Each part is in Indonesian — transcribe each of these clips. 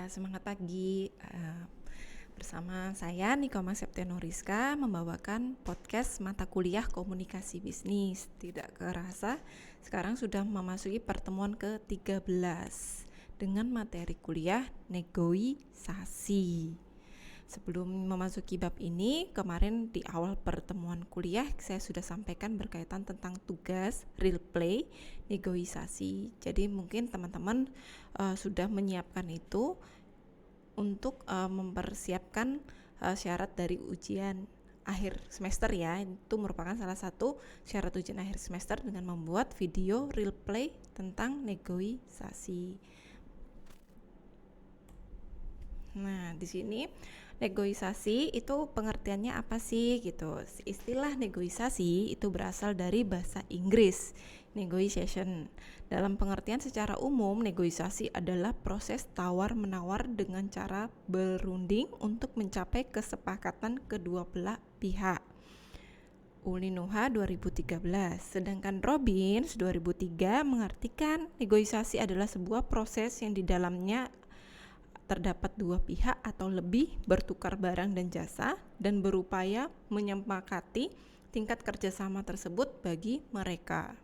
Semangat pagi. Bersama saya Nikoma Septiano Rizka membawakan podcast mata kuliah komunikasi bisnis. Tidak kerasa sekarang sudah memasuki pertemuan ke-13 dengan materi kuliah negosiasi. Sebelum memasuki bab ini, kemarin di awal pertemuan kuliah saya sudah sampaikan berkaitan tentang tugas, real play, negosiasi. Jadi mungkin teman-teman sudah menyiapkan itu untuk mempersiapkan syarat dari ujian akhir semester ya. Itu merupakan salah satu syarat ujian akhir semester dengan membuat video real play tentang negosiasi. Nah, di sini negosiasi itu pengertiannya apa sih gitu. Istilah negosiasi itu berasal dari bahasa Inggris, negotiation. Dalam pengertian secara umum, negosiasi adalah proses tawar-menawar dengan cara berunding untuk mencapai kesepakatan kedua belah pihak. Ulinuha 2013. Sedangkan Robbins 2003 mengartikan negosiasi adalah sebuah proses yang di dalamnya terdapat dua pihak atau lebih bertukar barang dan jasa dan berupaya menyepakati tingkat kerjasama tersebut bagi mereka.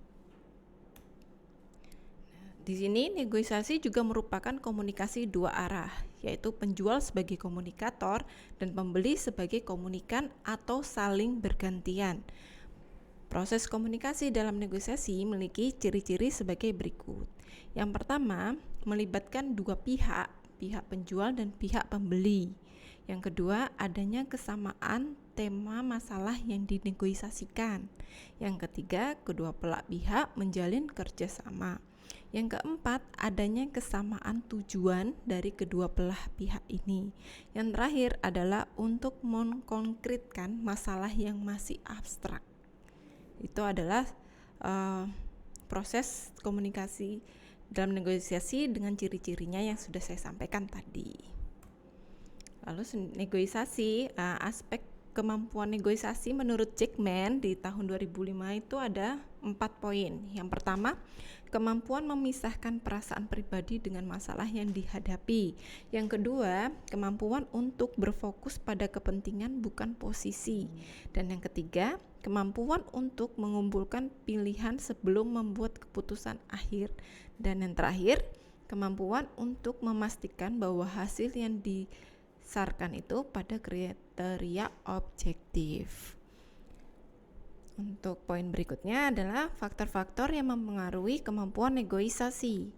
Di sini negosiasi juga merupakan komunikasi dua arah, yaitu penjual sebagai komunikator dan pembeli sebagai komunikan atau saling bergantian. Proses komunikasi dalam negosiasi memiliki ciri-ciri sebagai berikut. Yang pertama, melibatkan dua pihak penjual dan pihak pembeli. Yang kedua, adanya kesamaan tema masalah yang dinegosiasikan. Yang ketiga, kedua belah pihak menjalin kerjasama. Yang keempat, adanya kesamaan tujuan dari kedua belah pihak ini. Yang terakhir adalah untuk mengkonkretkan masalah yang masih abstrak. Itu adalah proses komunikasi dalam negosiasi dengan ciri-cirinya yang sudah saya sampaikan tadi. Lalu negosiasi, aspek kemampuan negosiasi menurut Jackman di tahun 2005 itu ada 4 poin. Yang pertama, kemampuan memisahkan perasaan pribadi dengan masalah yang dihadapi. Yang kedua, kemampuan untuk berfokus pada kepentingan bukan posisi. Dan yang ketiga, kemampuan untuk mengumpulkan pilihan sebelum membuat keputusan akhir. Dan yang terakhir, kemampuan untuk memastikan bahwa hasil yang disasarkan itu pada kriteria objektif. Untuk poin berikutnya adalah faktor-faktor yang mempengaruhi kemampuan negosiasi.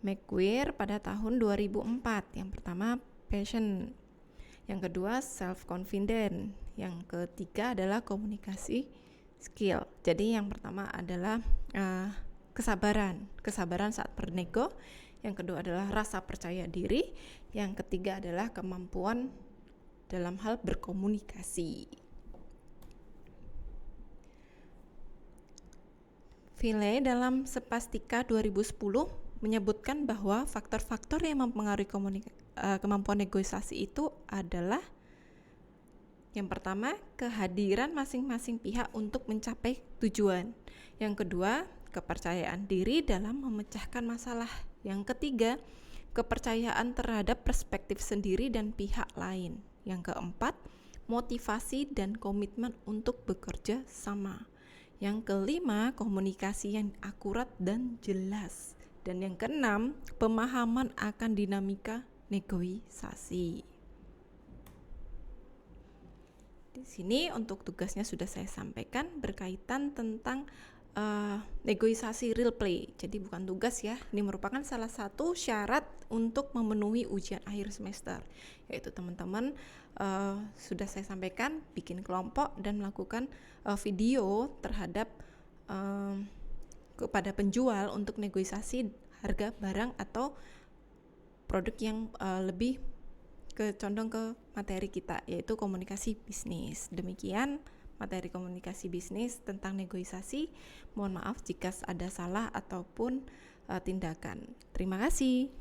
McGuire pada tahun 2004. Yang pertama, passion. Yang kedua, self-confident. Yang ketiga adalah komunikasi skill. Jadi yang pertama adalah kesabaran saat bernego. Yang kedua adalah rasa percaya diri. Yang ketiga adalah kemampuan dalam hal berkomunikasi. Ville dalam Spastika 2010 menyebutkan bahwa faktor-faktor yang mempengaruhi kemampuan negosiasi itu adalah yang pertama, kehadiran masing-masing pihak untuk mencapai tujuan. Yang kedua, kepercayaan diri dalam memecahkan masalah. Yang ketiga, kepercayaan terhadap perspektif sendiri dan pihak lain. Yang keempat, motivasi dan komitmen untuk bekerja sama. Yang kelima, komunikasi yang akurat dan jelas. Dan yang keenam, pemahaman akan dinamika negosiasi. Di sini untuk tugasnya sudah saya sampaikan berkaitan tentang negosiasi real play. Jadi bukan tugas ya, ini merupakan salah satu syarat untuk memenuhi ujian akhir semester. Yaitu teman-teman sudah saya sampaikan bikin kelompok dan melakukan video terhadap kepada penjual untuk negosiasi harga barang atau produk yang lebih condong ke materi kita, yaitu komunikasi bisnis. Demikian materi komunikasi bisnis tentang negosiasi. Mohon maaf jika ada salah ataupun tindakan. Terima kasih.